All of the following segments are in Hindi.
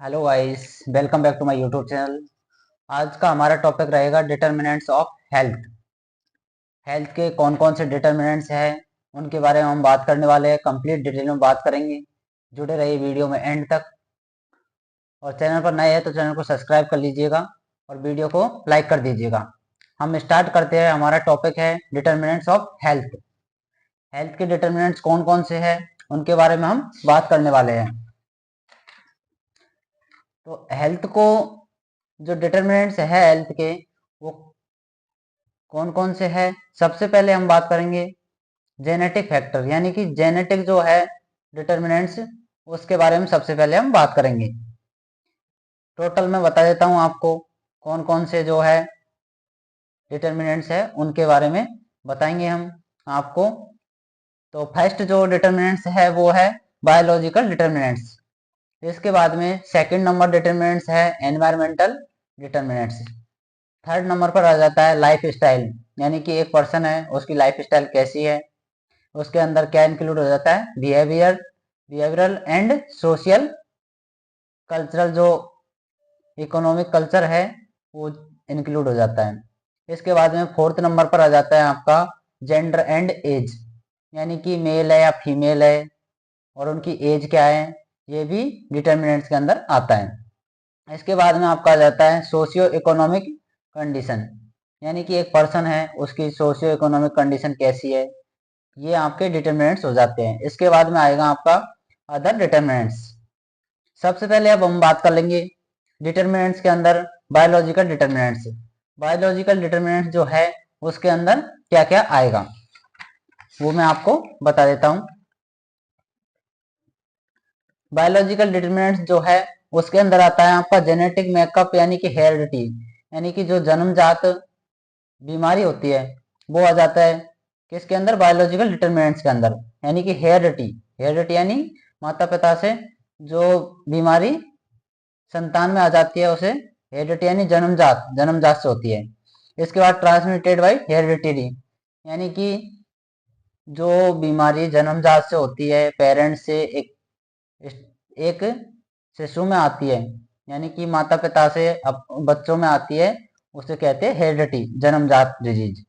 Hello guys, welcome back to my YouTube channel. आज का हमारा टॉपिक रहेगा डिटर्मिनेंट्स ऑफ हेल्थ। हेल्थ के कौन कौन से डिटर्मिनेंट्स हैं उनके बारे में हम बात करने वाले हैं। कंप्लीट डिटेल में बात करेंगे। जुड़े रहिए वीडियो में एंड तक। और चैनल पर नए हैं तो चैनल को सब्सक्राइब कर लीजिएगा और वीडियो को लाइक कर दीजिएगा। हम स्टार्ट करते हैं। हमारा टॉपिक है डिटर्मिनेंट्स ऑफ हेल्थ। हेल्थ के डिटर्मिनेंट्स कौन कौन से हैं उनके बारे में हम बात करने वाले हैं। तो हेल्थ को जो डिटर्मिनेंट्स है हेल्थ के, वो कौन कौन से है। सबसे पहले हम बात करेंगे जेनेटिक फैक्टर, यानी कि जेनेटिक जो है डिटर्मिनेंट्स, उसके बारे में सबसे पहले हम बात करेंगे। टोटल मैं बता देता हूं आपको कौन कौन से जो है डिटर्मिनेंट्स है उनके बारे में बताएंगे हम आपको। तो फर्स्ट जो डिटर्मिनेंट्स है वो है बायोलॉजिकल डिटर्मिनेंट्स। इसके बाद में सेकंड नंबर डिटर्मिनेंट्स है एनवायरमेंटल डिटर्मिनेंट्स। थर्ड नंबर पर आ जाता है लाइफ स्टाइल, यानी कि एक पर्सन है उसकी लाइफ स्टाइल कैसी है। उसके अंदर क्या इंक्लूड हो जाता है, बिहेवियरल एंड सोशल कल्चरल, जो इकोनॉमिक कल्चर है वो इंक्लूड हो जाता है। इसके बाद में फोर्थ नंबर पर आ जाता है आपका जेंडर एंड एज, यानी कि मेल है या फीमेल है और उनकी एज क्या है, ये भी डिटर्मिनेंट्स के अंदर आता है। इसके बाद में आपका आ जाता है सोशियो इकोनॉमिक कंडीशन, यानी कि एक पर्सन है उसकी सोशियो इकोनॉमिक कंडीशन कैसी है, ये आपके डिटर्मिनेंट्स हो जाते हैं। इसके बाद में आएगा आपका अदर डिटर्मिनेंट्स। सबसे पहले अब हम बात कर लेंगे डिटर्मिनेंट्स के अंदर बायोलॉजिकल डिटर्मिनेंट्स। बायोलॉजिकल डिटर्मिनेंट्स जो है उसके अंदर क्या क्या आएगा वो मैं आपको बता देता हूं। बायोलॉजिकल डिटर्मिनेंट्स जो है उसके अंदर आता है आपका जेनेटिक मेकअप, यानी कि हेरिडिटी, यानी कि जो जन्मजात बीमारी होती है वो आ जाता है किसके अंदर, बायोलॉजिकल डिटर्मिनेंट्स के अंदर, यानी कि हेरिडिटी। हेरिडिटी यानी माता पिता से जो बीमारी संतान में आ जाती है उसे हेरिडिटी, यानी जन्मजात से होती है। इसके बाद ट्रांसमिटेड बाई हेरिडिटी, यानी कि जो बीमारी जन्मजात से होती है पेरेंट्स से एक शिशु में आती है, यानी कि माता पिता से बच्चों में आती है, उसे कहते हैं हेरिडिटी, जन्मजात डिजीज।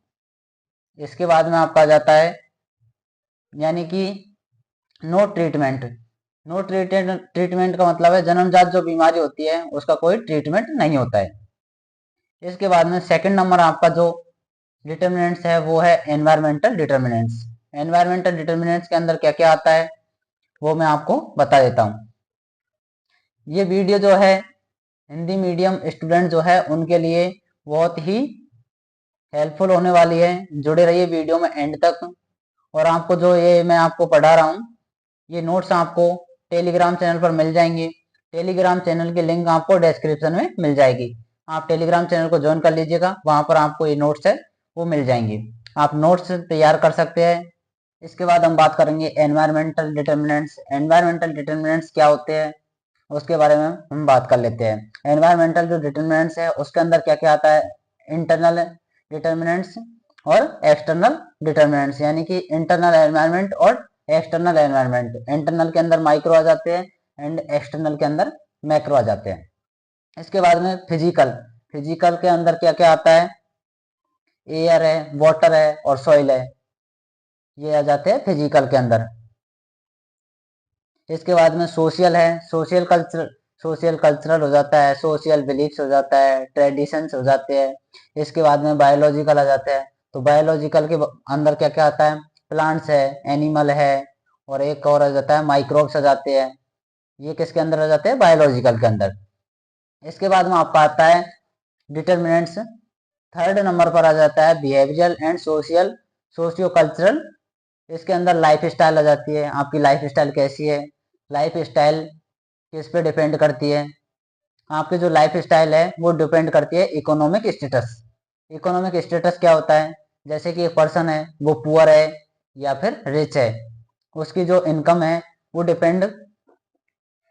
इसके बाद में आपका आ जाता है यानी कि नो ट्रीटमेंट। नो ट्रीटमेंट का मतलब है जन्मजात जो बीमारी होती है उसका कोई ट्रीटमेंट नहीं होता है। इसके बाद में सेकंड नंबर आपका जो डिटर्मिनेंट्स है वो है एनवायरमेंटल डिटर्मिनेंट्स। एनवायरमेंटल डिटर्मिनेंट्स के अंदर क्या क्या आता है वो मैं आपको बता देता हूँ। ये वीडियो जो है हिंदी मीडियम स्टूडेंट जो है उनके लिए बहुत ही हेल्पफुल होने वाली है। जुड़े रहिए वीडियो में एंड तक। और आपको जो ये मैं आपको पढ़ा रहा हूँ ये नोट्स आपको टेलीग्राम चैनल पर मिल जाएंगे। टेलीग्राम चैनल की लिंक आपको डिस्क्रिप्शन में मिल जाएगी। आप टेलीग्राम चैनल को ज्वाइन कर लीजिएगा, वहां पर आपको ये नोट्स है वो मिल जाएंगे। आप नोट्स तैयार कर सकते हैं। इसके बाद हम बात करेंगे एनवायरमेंटल डिटर्मिनेंट्स। एनवायरमेंटल डिटर्मिनेंट्स क्या होते हैं उसके बारे में हम बात कर लेते हैं। एनवायरमेंटल जो डिटर्मिनेंट्स है उसके अंदर क्या क्या आता है, इंटरनल डिटर्मिनेंट्स और एक्सटर्नल डिटर्मिनेंट्स, यानी कि इंटरनल एनवायरनमेंट और एक्सटर्नल एनवायरनमेंट। इंटरनल के अंदर माइक्रो आ जाते हैं एंड एक्सटर्नल के अंदर मैक्रो आ जाते हैं। इसके बाद में फिजिकल। फिजिकल के अंदर क्या क्या आता है, एयर है, वाटर है और सॉइल है, ये आ जाते हैं फिजिकल के अंदर। इसके बाद में सोशल है, सोशल कल्चरल हो जाता है, सोशल बिलीफ्स हो जाता है, ट्रेडिशंस हो जाते हैं। इसके बाद में बायोलॉजिकल आ जाता है। तो बायोलॉजिकल के अंदर क्या क्या आता है, प्लांट्स है, एनिमल है और एक और आ जाता है माइक्रोब्स आ जाते हैं। ये किसके अंदर आ जाते हैं, बायोलॉजिकल के अंदर। इसके बाद में आपका आता है डिटर्मिनेंट्स। थर्ड नंबर पर आ जाता है बिहेवियरल एंड सोशियो कल्चरल। इसके अंदर लाइफ स्टाइल आ जाती है, आपकी लाइफ स्टाइल कैसी है। लाइफ स्टाइल किस पे डिपेंड करती है, आपकी जो लाइफ स्टाइल है वो डिपेंड करती है इकोनॉमिक स्टेटस। इकोनॉमिक स्टेटस क्या होता है, जैसे कि एक पर्सन है वो पुअर है या फिर रिच है, उसकी जो इनकम है वो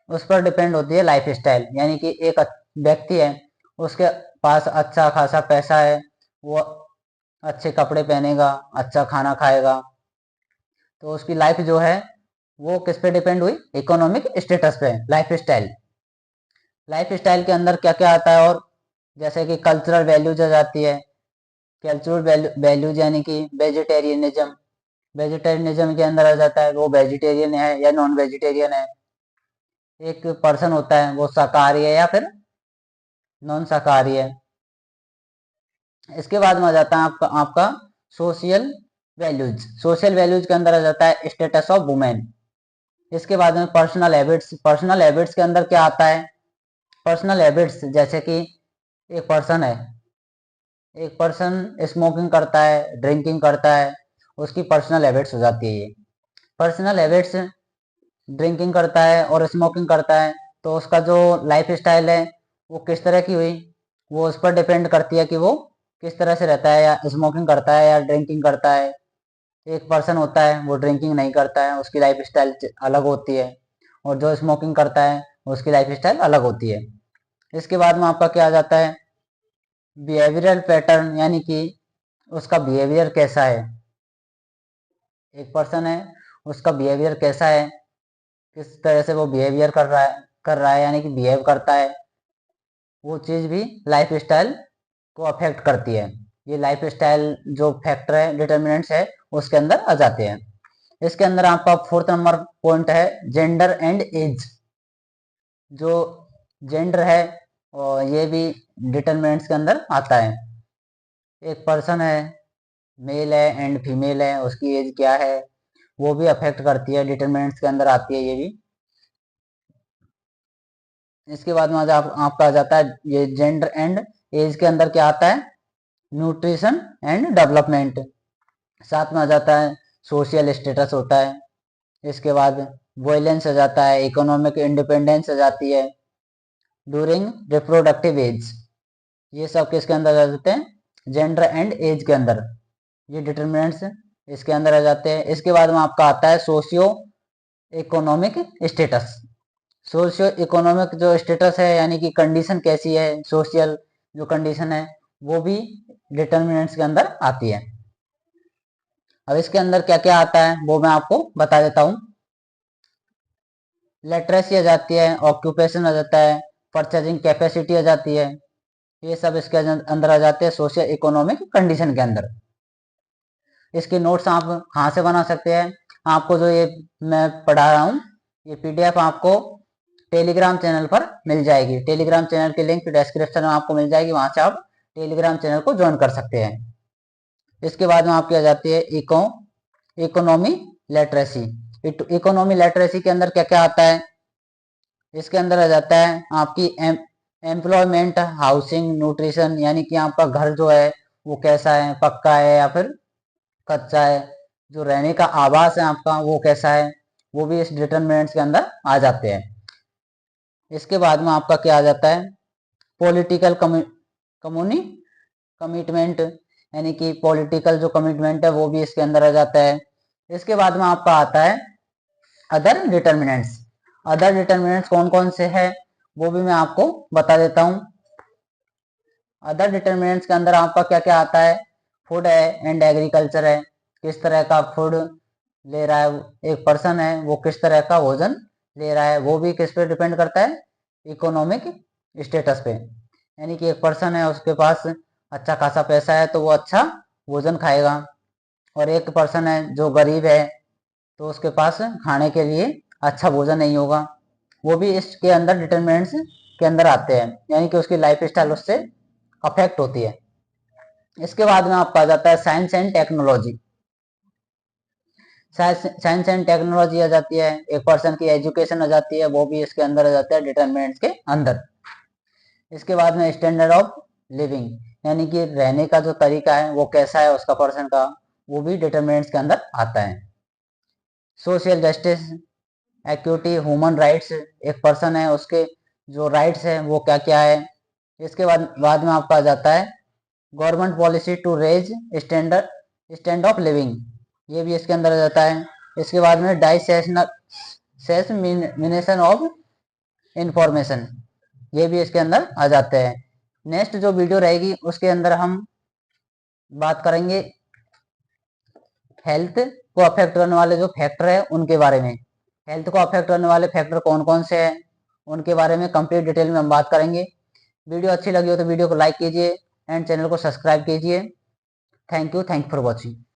उस पर डिपेंड होती है लाइफ स्टाइल। यानी कि एक व्यक्ति है उसके पास अच्छा खासा पैसा है, वो अच्छे कपड़े पहनेगा, अच्छा खाना खाएगा, तो उसकी लाइफ जो है वो किस पे डिपेंड हुई, इकोनॉमिक स्टेटस पे, लाइफ स्टाइल। लाइफ स्टाइल के अंदर क्या क्या आता है, और जैसे कि कल्चरल वैल्यूज आ जाती है। कल्चरल वैल्यूज यानी कि वेजिटेरियनिज्म, वेजिटेरियनिज्म के अंदर आ जाता है वो वेजिटेरियन है या नॉन वेजिटेरियन है। एक पर्सन होता है वो शाकाहारी है या फिर नॉन शाकाहारी है। इसके बाद में आ जाता है आपका आपका सोशल वैल्यूज। सोशल वैल्यूज के अंदर आ जाता है स्टेटस ऑफ वुमेन। इसके बाद में पर्सनल हैबिट्स। पर्सनल हैबिट्स के अंदर क्या आता है, पर्सनल हैबिट्स जैसे कि एक पर्सन है, एक पर्सन स्मोकिंग करता है, ड्रिंकिंग करता है, उसकी पर्सनल हैबिट्स हो जाती है ये। पर्सनल हैबिट्स, ड्रिंकिंग करता है और स्मोकिंग करता है, तो उसका जो लाइफ स्टाइल है वो किस तरह की हुई, वो उस पर डिपेंड करती है कि वो किस तरह से रहता है, या स्मोकिंग करता है या ड्रिंकिंग करता है। एक पर्सन होता है वो ड्रिंकिंग नहीं करता है, उसकी लाइफ स्टाइल अलग होती है, और जो स्मोकिंग करता है उसकी लाइफ स्टाइल अलग होती है। इसके बाद में आपका क्या आ जाता है, बिहेवियरल पैटर्न, यानी कि उसका बिहेवियर कैसा है। एक पर्सन है, उसका बिहेवियर कैसा है, किस तरह से वो बिहेवियर कर रहा है यानी कि बिहेव करता है, वो चीज़ भी लाइफ स्टाइल को अफेक्ट करती है। ये लाइफ स्टाइल जो फैक्टर है, डिटर्मिनेंट्स है, उसके अंदर आ जाते हैं। इसके अंदर आपका फोर्थ नंबर पॉइंट है जेंडर एंड एज। जो जेंडर है और ये भी डिटर्मिनेंट्स के अंदर आता है। एक पर्सन है, मेल है एंड फीमेल है, उसकी एज क्या है वो भी अफेक्ट करती है, डिटर्मिनेंट्स के अंदर आती है ये भी। इसके बाद में आपका आ जाता है ये जेंडर एंड एज के अंदर क्या आता है, न्यूट्रिशन एंड डेवलपमेंट। साथ में आ जाता है सोशल स्टेटस होता है। इसके बाद वॉयलेंस आ जाता है, इकोनॉमिक इंडिपेंडेंस आ जाती है, ड्यूरिंग रिप्रोडक्टिव एज। ये सब किसके अंदर आ जाते हैं, जेंडर एंड एज के अंदर, ये डिटर्मिनेंट्स इसके अंदर आ जाते हैं। इसके बाद में आपका आता है socio economic status. Socio economic जो स्टेटस है यानी कि कंडीशन कैसी है, सोशल जो कंडीशन है वो भी डिटर्मिनेंट्स के अंदर आती है। अब इसके अंदर क्या क्या आता है वो मैं आपको बता देता हूँ। लिटरेसी आ जाती है, ऑक्यूपेशन आ जाता है, परचेजिंग कैपेसिटी आ जाती है, ये सब इसके अंदर आ जाते हैं सोशियो इकोनॉमिक कंडीशन के अंदर। इसके नोट्स आप कहाँ से बना सकते हैं, आपको जो ये मैं पढ़ा रहा हूँ ये पीडीएफ आपको टेलीग्राम चैनल पर मिल जाएगी। टेलीग्राम चैनल की लिंक डिस्क्रिप्शन में आपको मिल जाएगी, वहां से आप टेलीग्राम चैनल को ज्वाइन कर सकते हैं। इसके बाद में आपकी आ जाती है इकोनॉमी लिटरेसी। इकोनॉमी लिटरेसी के अंदर क्या क्या आता है, इसके अंदर आ जाता है आपकी एम्प्लॉयमेंट, हाउसिंग, न्यूट्रिशन, यानी कि आपका घर जो है वो कैसा है, पक्का है या फिर कच्चा है, जो रहने का आवास है आपका वो कैसा है, वो भी इस डिटरमिनेंट्स के अंदर आ जाते हैं। इसके बाद में आपका क्या आ जाता है, पॉलिटिकल कम्युनी कमिटमेंट, यानी कि पॉलिटिकल जो कमिटमेंट है वो भी इसके अंदर आ जाता है। इसके बाद में आपका आता है अदर डिटर्मिनेंट्स। अदर डिटर्मिनेंट्स कौन कौन से हैं वो भी मैं आपको बता देता हूँ। अदर डिटर्मिनेंट्स के अंदर आपका क्या क्या आता है, फूड है एंड एग्रीकल्चर है, किस तरह का फूड ले रहा है एक पर्सन है, वो किस तरह का भोजन ले रहा है, वो भी किस पे डिपेंड करता है, इकोनॉमिक स्टेटस पे। यानी कि एक पर्सन है उसके पास अच्छा खासा पैसा है तो वो अच्छा भोजन खाएगा, और एक पर्सन है जो गरीब है तो उसके पास खाने के लिए अच्छा भोजन नहीं होगा, वो भी इसके अंदर डिटरमिनेंट्स के अंदर आते हैं, यानी कि उसकी लाइफ स्टाइल उससे अफेक्ट होती है। इसके बाद में आपका आ जाता है science and technology. Science and technology आ जाती है, एक पर्सन की एजुकेशन आ जाती है, वो भी इसके अंदर आ जाता है डिटरमिनेंट्स के अंदर। इसके बाद में स्टैंडर्ड ऑफ लिविंग, यानी कि रहने का जो तरीका है वो कैसा है उसका पर्सन का, वो भी डिटरमिनेंट्स के अंदर आता है। Social justice, equity, human rights, एक पर्सन है उसके जो राइट्स है वो क्या क्या है। इसके बाद में आपका आ जाता है government policy to raise stand of living, ये भी इसके अंदर आ जाता है। इसके बाद में डाइसेमिनेशन ऑफ इंफॉर्मेशन, ये भी इसके अंदर आ जाते हैं। नेक्स्ट जो वीडियो रहेगी उसके अंदर हम बात करेंगे हेल्थ को अफेक्ट करने वाले जो फैक्टर है उनके बारे में। हेल्थ को अफेक्ट करने वाले फैक्टर कौन कौन से हैं उनके बारे में कंप्लीट डिटेल में हम बात करेंगे। वीडियो अच्छी लगी हो तो वीडियो को लाइक कीजिए एंड चैनल को सब्सक्राइब कीजिए। Thank you for watching.